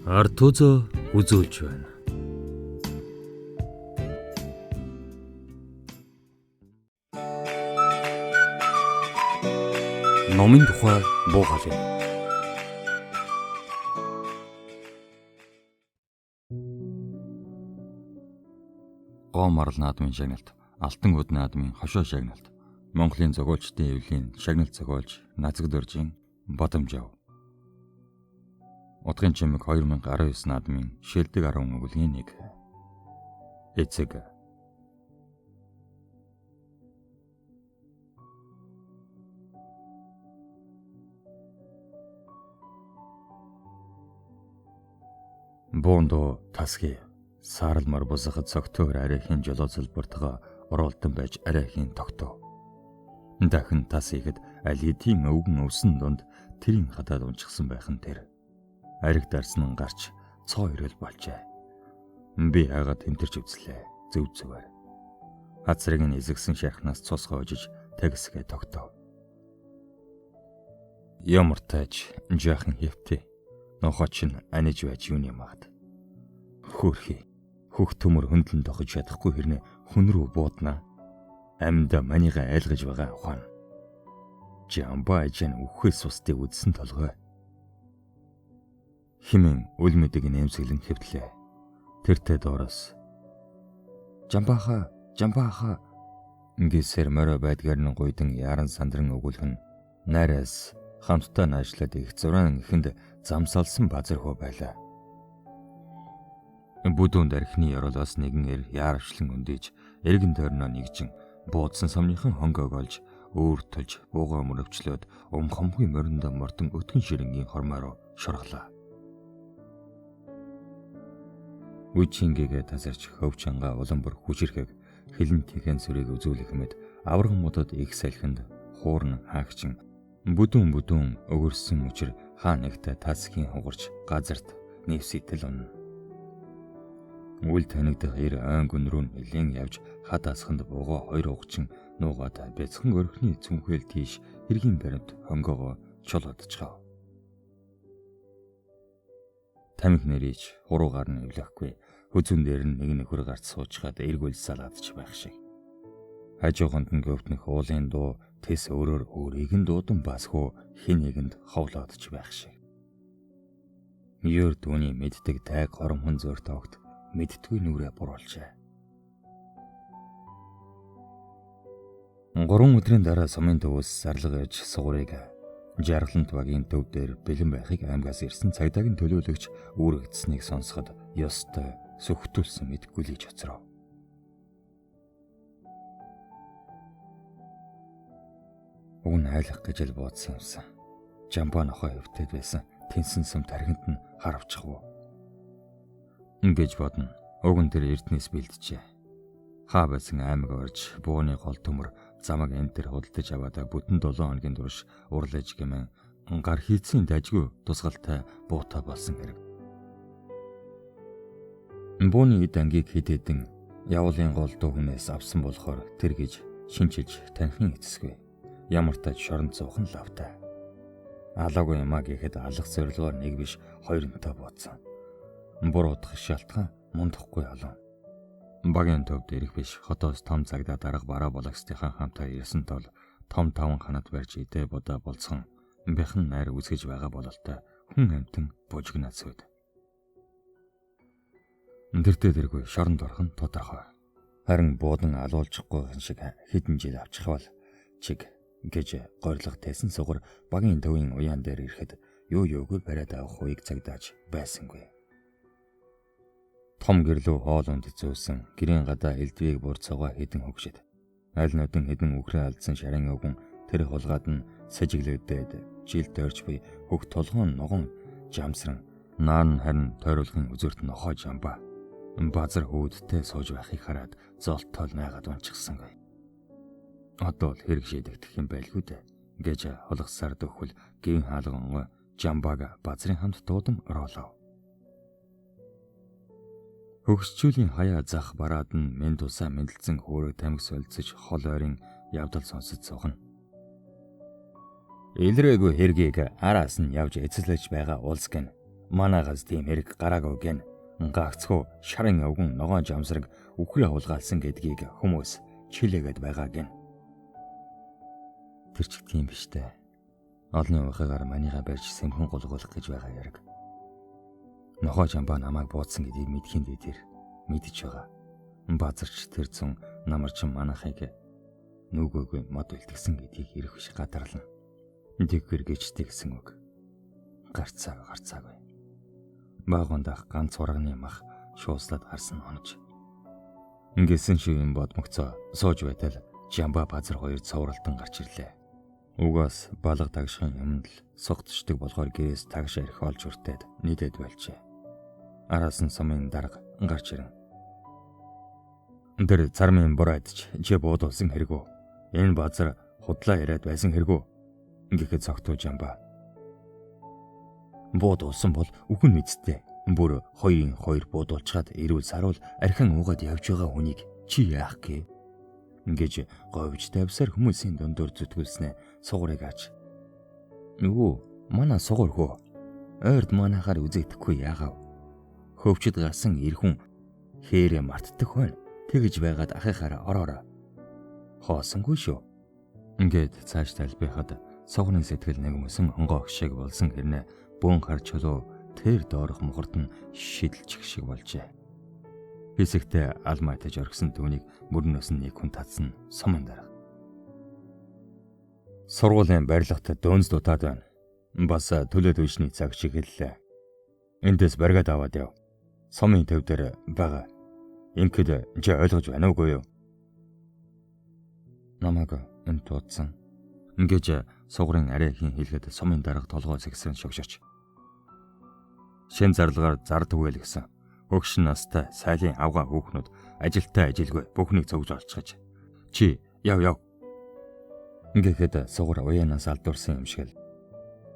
Артузо үзүүлж байна. Номын тухай буугаалъя. Гоо марал наадмын шагналт, алтан уд наадмын хошоо шагналт, Монголын зохиолчдын эвлэлийн шагналт зохиолч Назаг Доржийн Бодомж ав. Утгын чимэг 2019 наадмын шилдэг 10 өгүүлгийн нэг. Эцэг. Бондо тасги сааралмар босоход цогтөөр арайхийн жолооцолбортогоо оролдсон байж арайхийн тогтоо. Дахин тас ихэд алидийн өвгөн өвсөн донд тэрийн хадаад унчихсан байх нь тэр. Ариг дарсан нь гарч цоо ирэл болжээ. Би хагаад тэмтэрч үзлээ. Зөв зөвөр. Хацрыг нь эзэгсэн шархнаас цус гоожиж тагсгээ тогтоо. Ямар тааж жаахан хэвтээ. Нохоч нь аниж байж юуны магад. Хөөрхий. Хөх төмөр хөндлөн дохож чадахгүй хэрнээ хүн рүү бууднаа. Амьда манига айлгаж байгаа ухаан. Жамбаажин үхээс устыг үдсэн толгой. Химэн үл мэдэг нэмсэглэн хэвтлээ. Тэртээ доороос. Жамбаха ингэсээр морой байдгаар нь гуйдан яран сандран өгүүлхэн найраас хамтдаа наашлаад их зураан ихэнд замсалсан базархуу байлаа. Бүдүүн дархны ёроолоос нэгэн яарвчлан өндийж эргэн тойрноо нэгжин буудсан сомныхан хонгоог олж өөр тулж буугаа мөрөвчлөөд өмхомгүй мориндоо мортон өтгөн ширэнгийн хормоо руу шорглоо. Үчингээгээ тасарч хөвчангаа улам бүр хүчрэхэг хилэн тэхэн сүрийг үзүүлэх мэд авраган модод их салхинд хуурн хаагчин бүдүүн өгөрсөн мөчр хаа нэгтээ тасгийн хугарч газарт нэвсэтэл унна. Үл танигдах ир ангүн рүү нэлен явж хад асханд буугаа хоёр угчин нуугаад бяцхан өрхний цүнхэл тийш хэргийн баримт хонгоогоо чулуудчихав. Тамиг нэрийч хуруугаар нь эвлэхгүй хүзүүн дээр нь нэг нөхөр гарч суучгаад эргүүл салаадч байх шиг. Хажууганд нь говтнөх уулын дуу тэс өөрөөр өөрийг нь дуудан басхуу хин нэгэнд ховлоодч байх шиг. Ёр дүүний мэддэг тайг хоромхон зөөрт огт мэдтгүй нүрээ буруулжээ. 3 өдрийн дараа сумын төвөөс зарлага ээж сугурыг жаргалант багийн төв дээр бэлэн байхыг аймгаас ирсэн цагдаагийн төлөөлөгч үүрэгдсэнийг сонсоход ёстой сөхтүүлсэн мэд гүлийж оцроо. Уг нь айлах гэж л буудсан юмсан. Жамбаа нохоо хөвтөд байсан тэнсэн сум тархинд нь харавчихв. Ингэж бодно. Уг нь тэр эрднээс бэлджээ. Хаа байсан аймаг орж бууны гол төмөр замаг энэ төр худалдаж аваад бүтэн 7 хоногийн турш урлаж гэмэн гар хийцийн дажгүй тусгалтай буута болсон хэрэг. Бууны эд ангийг хидэдэн явуулын гол дуу хүнээс авсан болохоор тэр гэж шинчилж танхин эцэсгүй. Ямар тач шорон цуухан лавтай. Алаагүй юмаа гэхэд алах зорилгоор нэг биш хоёрынтой бууцсан. Буруутгах шалтгаан мундахгүй олон. Багийн төвд ирэх биш хотоос том цагдаа дарга бараа болагчдынхаа хамтаа ирсэн тул том таван ханад барьж идэ бодоо болцсон бяхан найр үзгэж байгаа бололтой хүн амтан бужигнаад сүд. Эндэртээ дэргүй шоронд орхон тодорхой. Харин буудан алуулчихгүй шиг хэдэн жил авчихвал чиг гэж горилго тайсан сугар багийн төвийн уяан дээр ирэхэд юугүй бариад авах хуйг цагдааж байсангүй. Том гэрлүү хоолунд зөөсөн гэрийн гадаа элдвийг бурцаага хэдэн хөгшөд. Аль нодон хэдэн үхрээ алдсан шарын өвгөн тэр хулгаад нь сажиглэгдээд жил дойрч буй хөх толгоон ногоон жамсран наан харин тойруулахын үзүүрт нохоо жамбаа. Базар хүүдтэй сууж байхыг хараад золтол найгаад унчихсангүй. Одоо л хэрэг шийдэгдэх юм байлгүй дээ гэж холгосаар дөхвөл гин хаалган жамбаага базрын хамт дуудан ороолоо. Хөгсчүүлийн хаяа зах бараад нь мен тусаа мэдлцэн хөөрөг тамхи солилцож хол ойрын явдал сонсож суугна. Илрээгүй хэргийг араас нь явж эцэлж байгаа улс гэн Манаагаас тийм хэрэг гараагүй гэн. Гагцхүү шарын өвгөн ногоон жамсраг үхрээ хулгаалсан гэдгийг хүмүүс чилээгээд байгаа гэн. Тэр ч тийм биш дээ. Олны ухагаар манийга барьж сэмхэн гулгуулах гэж байгаа хэрэг. Нохоо жамбаа намайг буудсан гэдгийг мэдхийн дээ тэр. Мэдж байгаа. Базарч тэр зүүн намарчин манахыг нүгөөгүй мод үлдгэсэн гэдгийг ирэх биш гадарлана. Тэгвэр гэжтэй гэсэн үг. Гарцаагүй. Багундах ганц урганы мах шууслаад гарсан онож. Ингэсэн шивэн бодмогцоо сууж байтал жамбаа базар хоёр цовралтан гарч ирлээ. Угаас балга тагшин юмд л сугтчдаг болохоор гэрээс тагш арх олж үртээд нийтэд болжээ. Араас нь сумын дарга гарч ирэн. Тэр цармын бураадч чи буудуулсан хэрэггүй. Энэ базар худлаа яриад байсан хэрэггүй. Гэхэд цогтуу жамбаа. Буудуулсан бол үхэн мэдтэй. Бүр 2-2 буудуулчаад ирүүл саруул архин уугаад явж байгаа хүнийг чи яах гээ? Ингэж говьж тавьсаар хүмүүсийн дундуур зүтгүүлснэ сугурыг аач. Нөгөө манай сугур хөө. Ойрд манахаар үзэгдэхгүй яагав. Хөвчөд гарсан ирхэн хээрэ мартдаг хойно. Тэгж байгаад ахихаараа ороороо. Хоосонгүй шүү. Ингээд цааш талбайхад сугурын сэтгэл нэг мөсөн онгоог шиг болсон хэрнээ бөөн харж чулуу тэр доорох мохорт нь шидэлчих шиг болжээ. Хэсэгтээ алмайтаж оргисон түүнийг мөрнөөс нь нэг хүн татсан сумын дарга. Сургуулийн барилгат дөөнс дутаад байна. Бас төлөөд үйшний цаг шиг хэллээ. Эндээс баргаад аваад яв. Сумын төв дээр байгаа. Ингээд чи ойлгож байна уугүй юу? Намайг энэ туудсан. Ингэж сугрын арайхийн хэлгээд сумын дарга толгой сэгсэн шогшооч. Шин зарлагаар зар түгээл гисэн. Өгшин настай сайлын авгаа хүүхнүүд ажилтаа ажилгүй бүхнийг цогж олцгож. Чи яв. Ингээд сугар уянаас алдуурсан юм шиг л.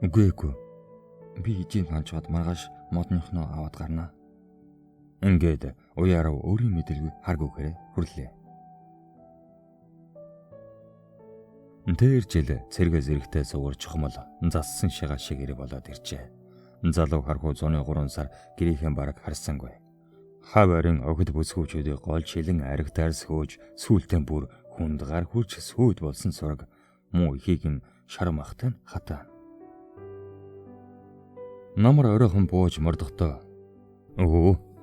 Үгүй. Би ижийн ханчаад маргааш модныхноо аваад гарнаа. Ингээд уяараа өөрийн мэдээлгүй харгүйгээр хүрлээ. Тэр жил цэргээс эрэхтэй сугар чухмал зассан шигаа шиг ирэ болоод иржээ. Залуу хархуу 103 сар гэрийнхэн бараг харсангүй. Хав орин огт бүсгүүчүүдийг гол шилэн аригтаарс хөөж сүүлтэн бүр хүнд гар хүрч сүйд болсон сураг муу ихийг нь шармахтай хатаа. Намар оройхон бууж мордохдоо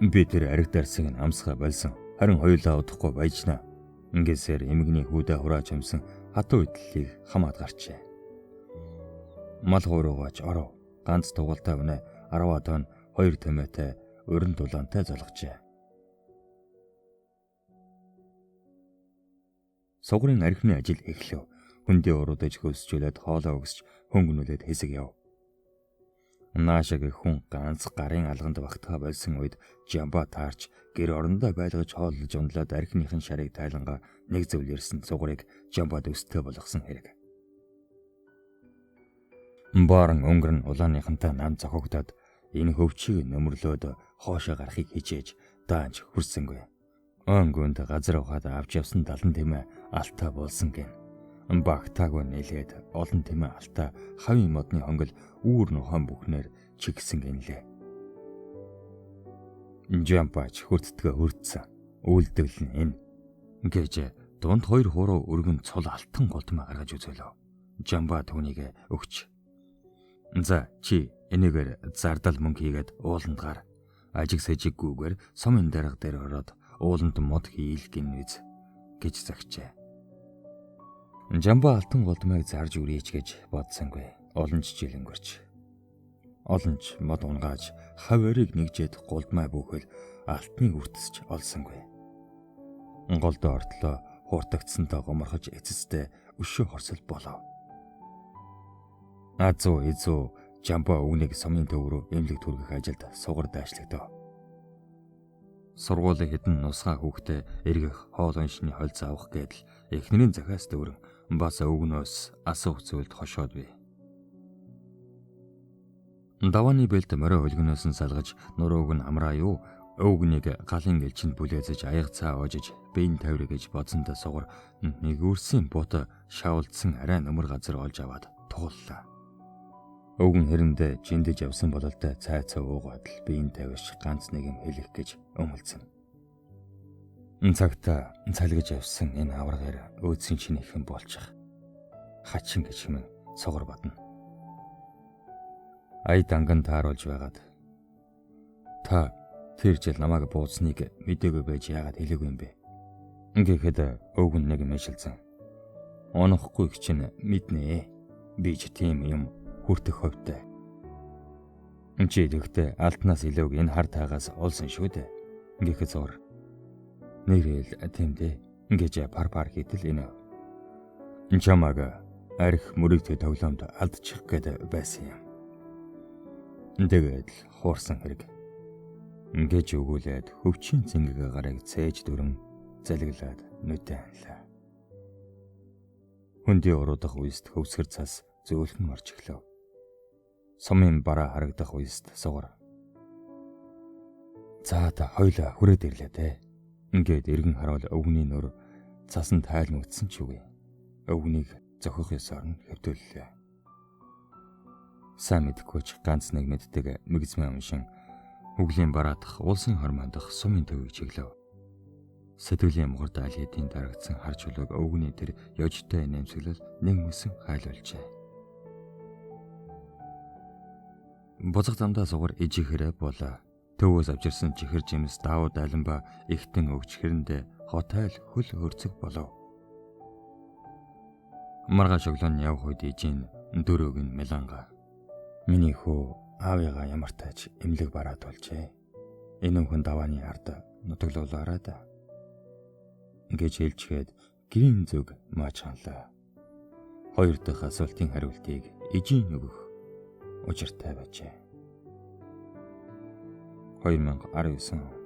би тэр аригтаарсыг нь амсгаа болсон. Харин хоёулаа удахгүй баяжнаа. Ингээсээр эмгний хүүдэ хурааж амсан хатуу идлийг хамаад гарчээ. Мал хууруугач оров. Ганц тугалтай өнө 10 тонн 2 томьёотой өрн дулаантай залгажээ. Сугрын архины ажил эхлэв. Хүндээ уруудаж хөвсчүүлээд хоолоо өгсч хөнгөнүүлээд хэсэг яв. Наашиг хүн ганц гарын алганд багтаа болсон үед жамбаа таарч гэр орондоо байлгаж хооллож ундлаад архиныхын шарыг тайлангаа нэг зөвл ирсэн сугрыг жамбаад өстэй болгосон хэрэг. Баран өнгөрн улааныхантай нам зохигдоод энэ хөвчийг нөмрлөөд хоошоо гарахыг хичээж даанч хүрсэнгүй. Өнгөнд газар ухаад авч явсан 70 тэмээ алтаа болсон гин. Багтаагүй нэлээд олон тэмээ алтаа хавийн модны хонгол үүр нухан бүхнээр чигсэн гинлээ. Жампач хүртдгээ хүрдсэн. Үйлдэл нь энэ. Гэж дунд 2 хуруу өргөн цол алтан голтмаа гаргаж үзүүлв. Жамба түүнийг өгч. За чи энийгээр зардал мөнгө хийгээд ууланд гар. Ажиг сэжиггүйгээр сумын дарга дээр ороод ууланд мод хийл гинвэз гэж загчээ. Жамба алтан голдмайг зарж үрийч гэж бодсонгүй. Олон жил өнгөрч. Олонч мод унгааж хаварыг нэгжээд голдмай бүхэл алтныг үртсэж олсонгүй. Голдоо ортлоо хууртагдсантай гоморхож эцэстэй өшөө хорсол болов. Эзүү жамба өгнийг сумын төв рүү эмнэлэг түргэх ажилд сугар даашлагдав. Сургуулийн хэдэн нусгаа хүүхдээ эргэх хоол уншны холц авах гэдэл эхнэрийн захиас дөрөн бас өвгнөөс асуух зүйлд хошоод бий. Давааны бэлт морой хөлгөнөөс нь салгаж нурууг нь амраа юу өвгнийг галын гэлчинд бүлээзэж аяг цаа оожиж бэйн тавирэ гэж бодсонтой сугар нэг үрсийн бут шавлдсан арай нөмөр газар олж аваад тууллаа. Өвгөн хэрэндээ жиндэж явсан бололтой цайцаа уугаад л биеийн тавьж ганц нэг юм хэлэх гэж өмөлцөн. Цагта цалгиж явсан энэ аваргаар өөдсөн чинийхэн болчих. Хачин гэж хэмээн согор бодно. Ая данган тааруулж байгаад та тэр жил намайг буузныг мэдээгүй байж яагаад хэлээгүй юм бэ? Ингээд өвгөн нэг мэшилсэн. Онохгүй их чинь мэднэ. Би ч тийм юм хүртэх ховтой. Чи тэгтээ алтнаас илүүг энэ хар таагаас олсон шүү дээ. Ингээд зур. Нэрэл тийм дээ. Ингээд пар хийтэл энэ. Чамаг арх мөрөгтэй тоглоомд алдчих гээд байсан юм. Тэгээд л хуурсан хэрэг. Ингээд өгүүлээд хөвчийн цэнгийг гарыг цээж дүрэн залглаад нүдэн ханлаа. Хүндий уруудах үест хөвсгөр цас зөөлхөн марч эхлэв. Сумын бараа харагдах үест сугар. За та хоёлаа хүрээд ирлээ те. Ингээд эргэн харуул өвгний нөр цасан тайлмагдсан ч үгүй. Өвгнийг зохих ёсоор нь хэвтүүллээ. Сайн мэдгүй ч ганц нэг мэддэг мэгзмэн уншин үглийн бараадах улсын хормондох сумын төвийг чиглэв. Сэтгэлийн мугар даалгын дарагдсан харж үлэг өвгний тэр ёжтой нэмсэглэл нэг мөсөн хайлуулжээ. Бузах замдаа сугар ижихэрэ болоо. Төвөөс авчирсан чихэр жимс даавуу дайланба ихтэн өгч хэрэндээ хотойл хөл хөрцөг болов. Маргааш өглөө нь явх үед ижийн дөрөөг нь меланга. Миний хөө аавыгаа ямар тааж эмнэлэг бараад болжээ. Энэ хүн давааны ард нутаглуулаараа да. Гэж хэлчихэд гэрийн зүг маач ханлаа. Хоёр дахь асуултын хариултыг ижийн өгөх учиртай байжээ. 2019